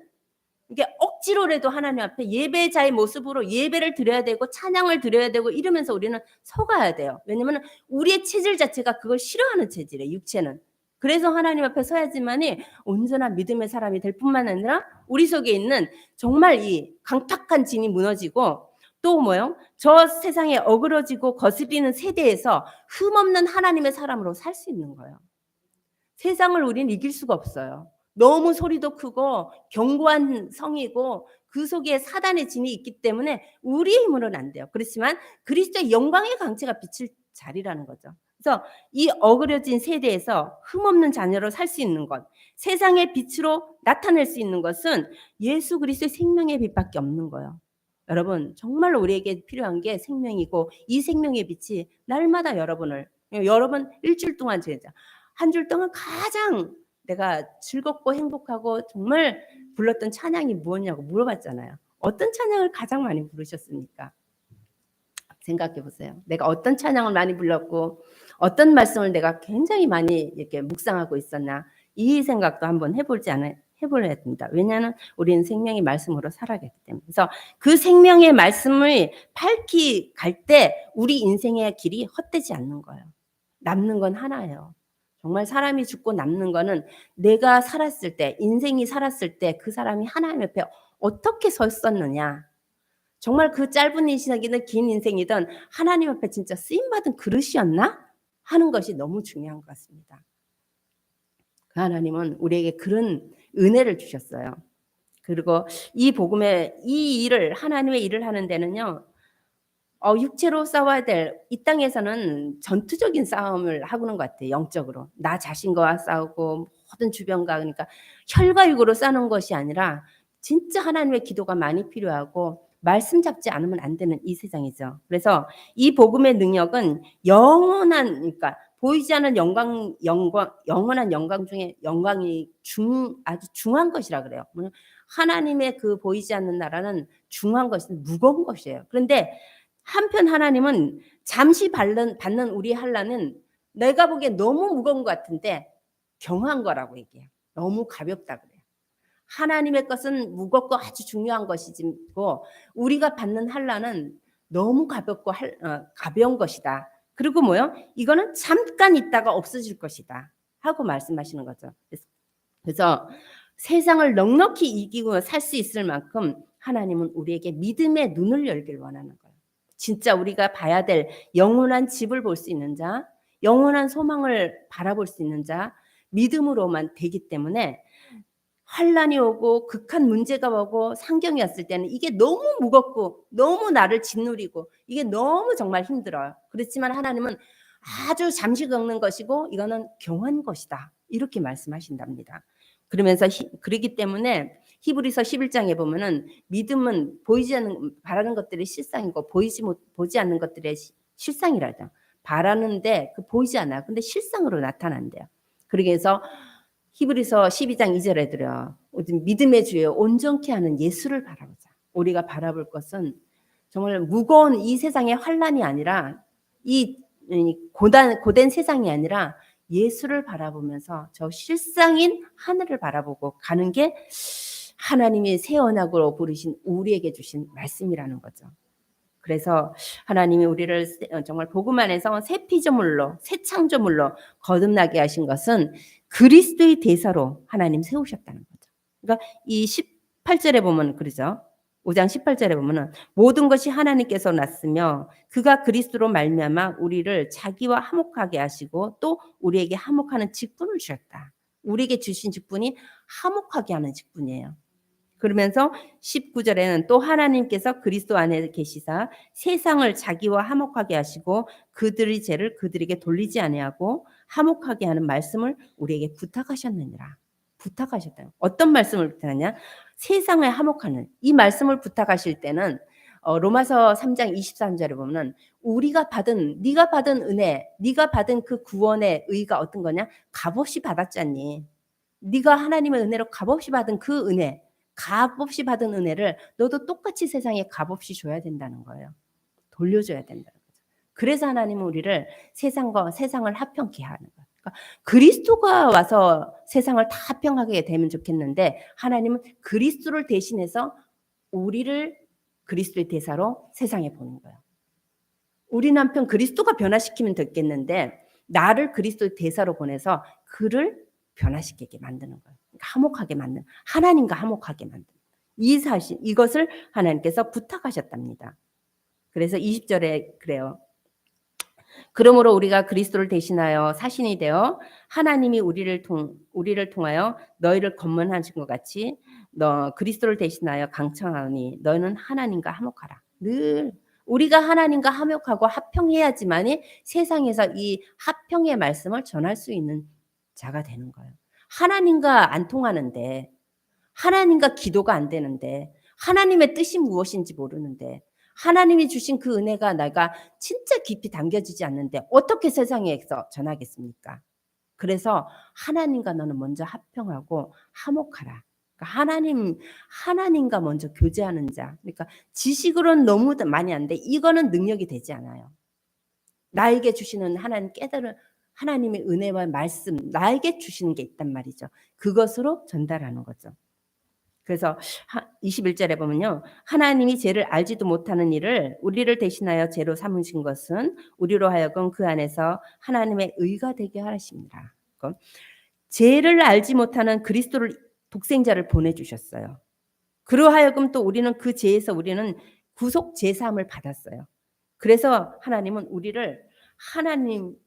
이게 억지로라도 하나님 앞에 예배자의 모습으로 예배를 드려야 되고 찬양을 드려야 되고 이러면서 우리는 서가야 돼요. 왜냐하면 우리의 체질 자체가 그걸 싫어하는 체질이에요. 육체는. 그래서 하나님 앞에 서야지만이 온전한 믿음의 사람이 될 뿐만 아니라 우리 속에 있는 정말 이 강탁한 진이 무너지고, 또 뭐요? 저 세상에 어그러지고 거스리는 세대에서 흠없는 하나님의 사람으로 살 수 있는 거예요. 세상을 우리는 이길 수가 없어요. 너무 소리도 크고 견고한 성이고 그 속에 사단의 진이 있기 때문에 우리의 힘으로는 안 돼요. 그렇지만 그리스도의 영광의 강체가 비칠 자리라는 거죠. 그래서 이 어그러진 세대에서 흠없는 자녀로 살 수 있는 것, 세상의 빛으로 나타낼 수 있는 것은 예수 그리스도의 생명의 빛밖에 없는 거예요. 여러분, 정말 우리에게 필요한 게 생명이고, 이 생명의 빛이 날마다 여러분 일주일 동안 한 줄 동안 가장 내가 즐겁고 행복하고 정말 불렀던 찬양이 무엇이냐고 물어봤잖아요. 어떤 찬양을 가장 많이 부르셨습니까? 생각해 보세요. 내가 어떤 찬양을 많이 불렀고 어떤 말씀을 내가 굉장히 많이 이렇게 묵상하고 있었나, 이 생각도 한번 해볼래야 됩니다. 왜냐하면 우리는 생명의 말씀으로 살아가기 때문에. 그래서 그 생명의 말씀을 밝히 갈 때 우리 인생의 길이 헛되지 않는 거예요. 남는 건 하나예요. 정말 사람이 죽고 남는 거는 내가 살았을 때, 인생이 살았을 때 그 사람이 하나님 옆에 어떻게 섰었느냐, 정말 그 짧은 인생이든 긴 인생이든 하나님 앞에 진짜 쓰임받은 그릇이었나 하는 것이 너무 중요한 것 같습니다. 그 하나님은 우리에게 그런 은혜를 주셨어요. 그리고 이 복음의 이 일을, 하나님의 일을 하는 데는요, 육체로 싸워야 될 이 땅에서는 전투적인 싸움을 하고는 것 같아요. 영적으로 나 자신과 싸우고 모든 주변과, 그러니까 혈과 육으로 싸우는 것이 아니라 진짜 하나님의 기도가 많이 필요하고 말씀 잡지 않으면 안 되는 이 세상이죠. 그래서 이 복음의 능력은 영원한, 그러니까 보이지 않는 영원한 영광 중에 영광이 아주 중한 것이라 그래요. 하나님의 그 보이지 않는 나라는 중한 것은 무거운 것이에요. 그런데 한편 하나님은 잠시 받는 우리 환난은 내가 보기엔 너무 무거운 것 같은데 경한 거라고 얘기해요. 너무 가볍다 그래요. 하나님의 것은 무겁고 아주 중요한 것이고 우리가 받는 환난은 너무 가볍고 가벼운 것이다. 그리고 뭐요? 이거는 잠깐 있다가 없어질 것이다 하고 말씀하시는 거죠. 그래서 세상을 넉넉히 이기고 살 수 있을 만큼 하나님은 우리에게 믿음의 눈을 열길 원하는 거예요. 진짜 우리가 봐야 될 영원한 집을 볼 수 있는 자, 영원한 소망을 바라볼 수 있는 자, 믿음으로만 되기 때문에 환난이 오고 극한 문제가 오고 상경이 왔을 때는 이게 너무 무겁고 너무 나를 짓누리고 이게 너무 정말 힘들어요. 그렇지만 하나님은 아주 잠시 겪는 것이고 이거는 경한 것이다, 이렇게 말씀하신답니다. 그러면서 그렇기 때문에 히브리서 11장에 보면은 믿음은 보이지 않는 바라는 것들의 실상이고 보지 않는 것들의 실상이라죠. 바라는데 그 보이지 않아요. 근데 실상으로 나타난대요. 그래서 히브리서 12장 2절에 들어요. 믿음의 주여 온전케 하는 예수를 바라보자. 우리가 바라볼 것은 정말 무거운 이 세상의 환난이 아니라, 이 고된 세상이 아니라 예수를 바라보면서 저 실상인 하늘을 바라보고 가는 게 하나님이 새 언약으로 부르신 우리에게 주신 말씀이라는 거죠. 그래서 하나님이 우리를 정말 복음 안에서 새 피조물로, 새 창조물로 거듭나게 하신 것은 그리스도의 대사로 하나님 세우셨다는 거죠. 그러니까 이 18절에 보면 그러죠. 5장 18절에 보면은 모든 것이 하나님께서 났으며 그가 그리스도로 말미암아 우리를 자기와 화목하게 하시고 또 우리에게 화목하는 직분을 주셨다. 우리에게 주신 직분이 화목하게 하는 직분이에요. 그러면서 19절에는 또 하나님께서 그리스도 안에 계시사 세상을 자기와 화목하게 하시고 그들의 죄를 그들에게 돌리지 아니하고 화목하게 하는 말씀을 우리에게 부탁하셨느니라. 부탁하셨다. 어떤 말씀을 부탁하냐? 세상을 화목하는 이 말씀을 부탁하실 때는 로마서 3장 23 절에 보면은 우리가 받은 네가 받은 은혜, 네가 받은 그 구원의 의가 어떤 거냐? 값없이 받았잖니. 네가 하나님의 은혜로 값없이 받은 그 은혜, 값없이 받은 은혜를 너도 똑같이 세상에 값없이 줘야 된다는 거예요. 돌려줘야 된다는 거죠. 그래서 하나님은 우리를 세상과 세상을 합평케 하는 거예요. 그러니까 그리스도가 와서 세상을 다 합평하게 되면 좋겠는데 하나님은 그리스도를 대신해서 우리를 그리스도의 대사로 세상에 보낸 거예요. 우리 남편 그리스도가 변화시키면 됐겠는데 나를 그리스도의 대사로 보내서 그를 변화시키게 만드는 거예요. 그러니까 화목하게 만드는, 하나님과 화목하게 만드는 이 사실, 이것을 하나님께서 부탁하셨답니다. 그래서 20절에 그래요. 그러므로 우리가 그리스도를 대신하여 사신이 되어 하나님이 우리를 통하여 너희를 검문하신 것 같이 너 그리스도를 대신하여 강청하니 너희는 하나님과 화목하라. 늘 우리가 하나님과 화목하고 합평해야지만이 세상에서 이 합평의 말씀을 전할 수 있는 자가 되는 거예요. 하나님과 안 통하는데, 하나님과 기도가 안 되는데, 하나님의 뜻이 무엇인지 모르는데, 하나님이 주신 그 은혜가 내가 진짜 깊이 담겨지지 않는데 어떻게 세상에서 전하겠습니까? 그래서 하나님과 너는 먼저 합평하고 화목하라. 그러니까 하나님과 먼저 교제하는 자. 그러니까 지식으로는 너무 많이 안 돼. 이거는 능력이 되지 않아요. 나에게 주시는 하나님 깨달은 하나님의 은혜와 말씀, 나에게 주시는 게 있단 말이죠. 그것으로 전달하는 거죠. 그래서 21절에 보면요. 하나님이 죄를 알지도 못하는 일을 우리를 대신하여 죄로 삼으신 것은 우리로 하여금 그 안에서 하나님의 의가 되게 하십니다. 죄를 알지 못하는 그리스도를 독생자를 보내주셨어요. 그러하여금 또 우리는 그 죄에서 우리는 구속 제사함을 받았어요. 그래서 하나님은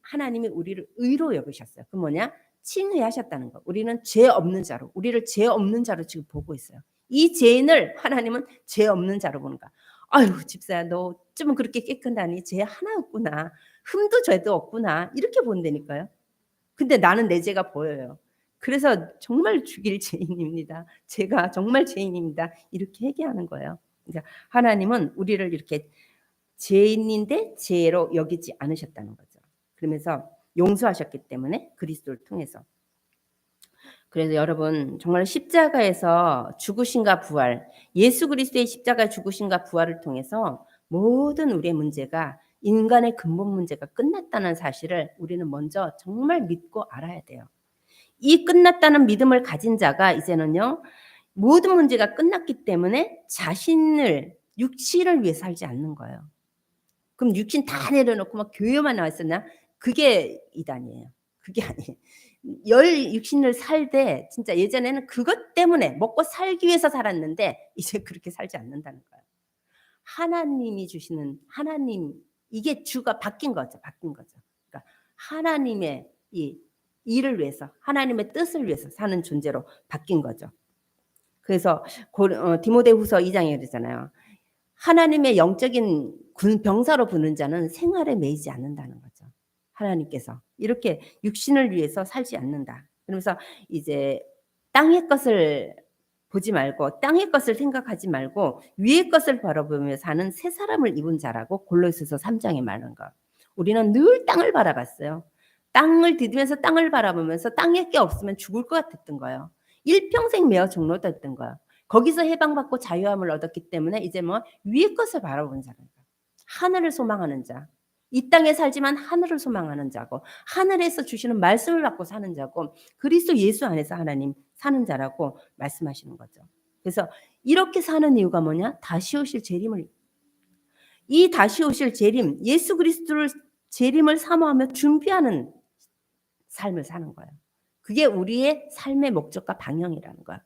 하나님이 우리를 의로 여기셨어요. 그 뭐냐? 칭의하셨다는 거. 우리는 죄 없는 자로, 우리를 죄 없는 자로 지금 보고 있어요. 이 죄인을 하나님은 죄 없는 자로 보는 거야. 아유, 집사야, 너 어쩌면 그렇게 깨끗하니? 죄 하나 없구나. 흠도 죄도 없구나. 이렇게 본다니까요. 근데 나는 내 죄가 보여요. 그래서 정말 죽일 죄인입니다. 제가 정말 죄인입니다. 이렇게 회개하는 거예요. 그러니까 하나님은 우리를 이렇게 죄인인데 죄로 여기지 않으셨다는 거죠. 그러면서 용서하셨기 때문에 그리스도를 통해서. 그래서 여러분 정말 십자가에서 죽으심과 부활, 예수 그리스도의 십자가 죽으심과 부활을 통해서 모든 우리의 문제가 인간의 근본 문제가 끝났다는 사실을 우리는 먼저 정말 믿고 알아야 돼요. 이 끝났다는 믿음을 가진 자가 이제는요. 모든 문제가 끝났기 때문에 자신을 육신을 위해 살지 않는 거예요. 그럼 육신 다 내려놓고 막 교회만 나와 있었나? 그게 이단이에요. 그게 아니에요. 육신을 살되 진짜 예전에는 그것 때문에 먹고 살기 위해서 살았는데 이제 그렇게 살지 않는다는 거예요. 하나님이 주시는 하나님 이게 주가 바뀐 거죠. 바뀐 거죠. 그러니까 하나님의 이 일을 위해서 하나님의 뜻을 위해서 사는 존재로 바뀐 거죠. 그래서 디모데후서 2장에 그러잖아요. 하나님의 영적인 병사로 부는 자는 생활에 매이지 않는다는 거죠. 하나님께서 이렇게 육신을 위해서 살지 않는다. 그러면서 이제 땅의 것을 보지 말고 땅의 것을 생각하지 말고 위의 것을 바라보며 사는 새 사람을 입은 자라고 골로새서 3장에 말한 거. 우리는 늘 땅을 바라봤어요. 땅을 디디면서 땅을 바라보면서 땅에 게 없으면 죽을 것 같았던 거예요. 일평생 매어 종로됐던 거예요. 거기서 해방받고 자유함을 얻었기 때문에 이제 뭐 위의 것을 바라보는 자라는 거예요. 하늘을 소망하는 자. 이 땅에 살지만 하늘을 소망하는 자고 하늘에서 주시는 말씀을 받고 사는 자고 그리스도 예수 안에서 하나님 사는 자라고 말씀하시는 거죠. 그래서 이렇게 사는 이유가 뭐냐? 다시 오실 재림을 이 다시 오실 재림 예수 그리스도를 재림을 사모하며 준비하는 삶을 사는 거예요. 그게 우리의 삶의 목적과 방향이라는 거예요.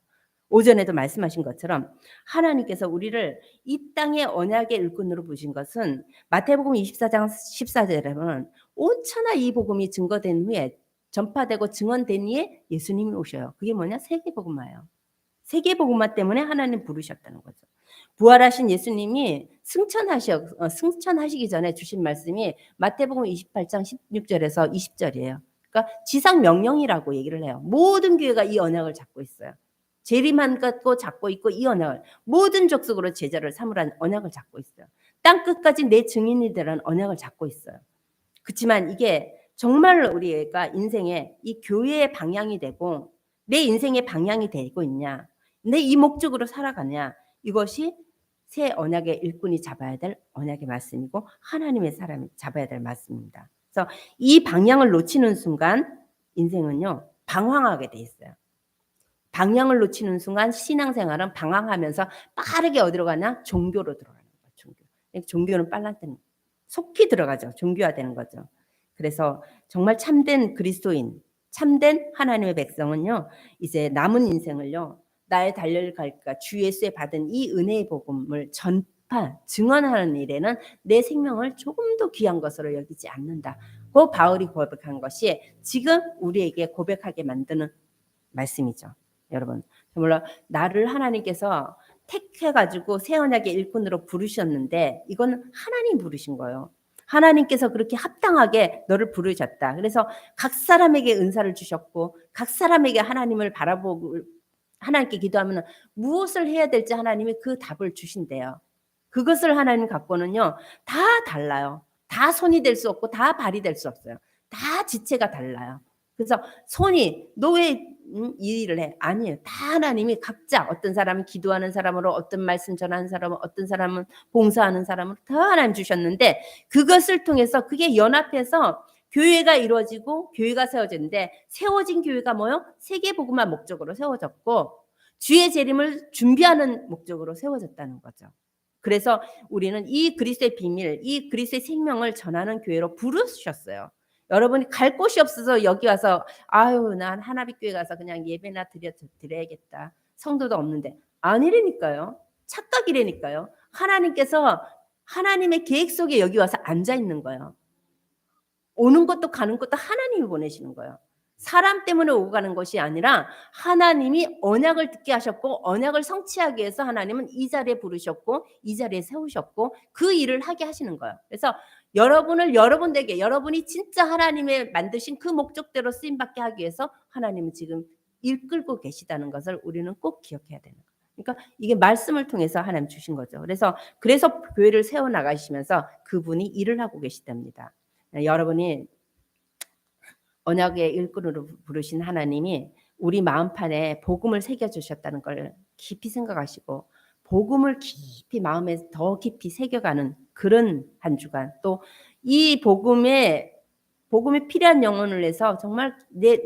오전에도 말씀하신 것처럼 하나님께서 우리를 이 땅의 언약의 일꾼으로 부신 것은 마태복음 24장 14절에 보면 온천하 이 복음이 증거된 후에 전파되고 증언된 후에 예수님이 오셔요. 그게 뭐냐? 세계복음화예요. 세계복음화 때문에 하나님 부르셨다는 거죠. 부활하신 예수님이 승천하시기 전에 주신 말씀이 마태복음 28장 16절에서 20절이에요. 그러니까 지상 명령이라고 얘기를 해요. 모든 교회가 이 언약을 잡고 있어요. 재림만 갖고 잡고 있고 이 언약을 모든 족속으로 제자를 삼으라는 언약을 잡고 있어요. 땅 끝까지 내 증인이 되라는 언약을 잡고 있어요. 그렇지만 이게 정말 우리가 인생의 이 교회의 방향이 되고 내 인생의 방향이 되고 있냐, 내 이 목적으로 살아가냐, 이것이 새 언약의 일꾼이 잡아야 될 언약의 말씀이고 하나님의 사람이 잡아야 될 말씀입니다. 그래서 이 방향을 놓치는 순간 인생은요 방황하게 돼 있어요. 방향을 놓치는 순간 신앙생활은 방황하면서 빠르게 어디로 가냐? 종교로 들어가는 거예요. 종교. 종교는 빨라뜨는 속히 들어가죠. 종교화되는 거죠. 그래서 정말 참된 그리스도인, 참된 하나님의 백성은요, 이제 남은 인생을요, 나의 달려갈 길과 주 예수에 받은 이 은혜의 복음을 전파, 증언하는 일에는 내 생명을 조금도 귀한 것으로 여기지 않는다. 그 바울이 고백한 것이 지금 우리에게 고백하게 만드는 말씀이죠. 여러분, 정말 나를 하나님께서 택해가지고 새 언약의 일꾼으로 부르셨는데 이건 하나님 부르신 거예요. 하나님께서 그렇게 합당하게 너를 부르셨다. 그래서 각 사람에게 은사를 주셨고 각 사람에게 하나님을 바라보고 하나님께 기도하면 무엇을 해야 될지 하나님이 그 답을 주신대요. 그것을 하나님 갖고는요 다 달라요. 다 손이 될 수 없고 다 발이 될 수 없어요. 다 지체가 달라요. 그래서 손이 너 왜 이 일을 해? 아니에요. 다 하나님이 각자 어떤 사람은 기도하는 사람으로 어떤 말씀 전하는 사람은 어떤 사람은 봉사하는 사람으로 다 하나님 주셨는데 그것을 통해서 그게 연합해서 교회가 이루어지고 교회가 세워졌는데 세워진 교회가 뭐요? 세계복음화 목적으로 세워졌고 주의 재림을 준비하는 목적으로 세워졌다는 거죠. 그래서 우리는 이 그리스도의 비밀, 이 그리스도의 생명을 전하는 교회로 부르셨어요. 여러분이 갈 곳이 없어서 여기 와서 아유 난 하나빛교회 가서 그냥 예배나 드려야겠다. 성도도 없는데 아니라니까요. 착각이라니까요. 하나님께서 하나님의 계획 속에 여기 와서 앉아 있는 거예요. 오는 것도 가는 것도 하나님이 보내시는 거예요. 사람 때문에 오고 가는 것이 아니라 하나님이 언약을 듣게 하셨고 언약을 성취하기 위해서 하나님은 이 자리에 부르셨고 이 자리에 세우셨고 그 일을 하게 하시는 거예요. 그래서 여러분을 여러분에게 여러분이 진짜 하나님의 만드신 그 목적대로 쓰임받게 하기 위해서 하나님은 지금 이끌고 계시다는 것을 우리는 꼭 기억해야 되는 거예요. 그러니까 이게 말씀을 통해서 하나님 주신 거죠. 그래서 교회를 세워나가시면서 그분이 일을 하고 계시답니다. 여러분이 언약의 일꾼으로 부르신 하나님이 우리 마음판에 복음을 새겨주셨다는 걸 깊이 생각하시고 복음을 깊이 마음에 더 깊이 새겨가는 그런 한 주간 또 이 복음에 필요한 영혼을 내서 정말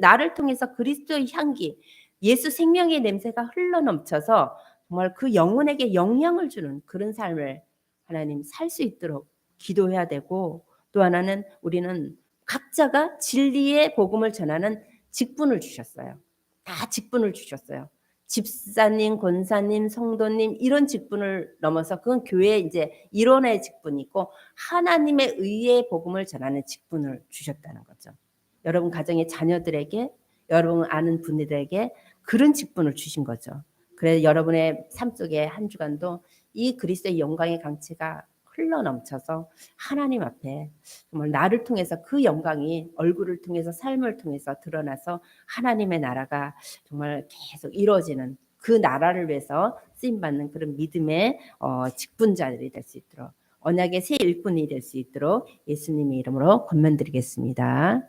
나를 통해서 그리스도의 향기 예수 생명의 냄새가 흘러넘쳐서 정말 그 영혼에게 영향을 주는 그런 삶을 하나님 살 수 있도록 기도해야 되고 또 하나는 우리는 각자가 진리의 복음을 전하는 직분을 주셨어요. 다 직분을 주셨어요. 집사님, 권사님, 성도님 이런 직분을 넘어서 그건 교회의 이제 일원의 직분이고 하나님의 의의 복음을 전하는 직분을 주셨다는 거죠. 여러분 가정의 자녀들에게 여러분 아는 분들에게 그런 직분을 주신 거죠. 그래서 여러분의 삶 속에 한 주간도 이 그리스도의 영광의 강체가 흘러넘쳐서 하나님 앞에 정말 나를 통해서 그 영광이 얼굴을 통해서 삶을 통해서 드러나서 하나님의 나라가 정말 계속 이루어지는 그 나라를 위해서 쓰임받는 그런 믿음의 직분자들이 될 수 있도록 언약의 새 일꾼이 될 수 있도록 예수님의 이름으로 권면드리겠습니다.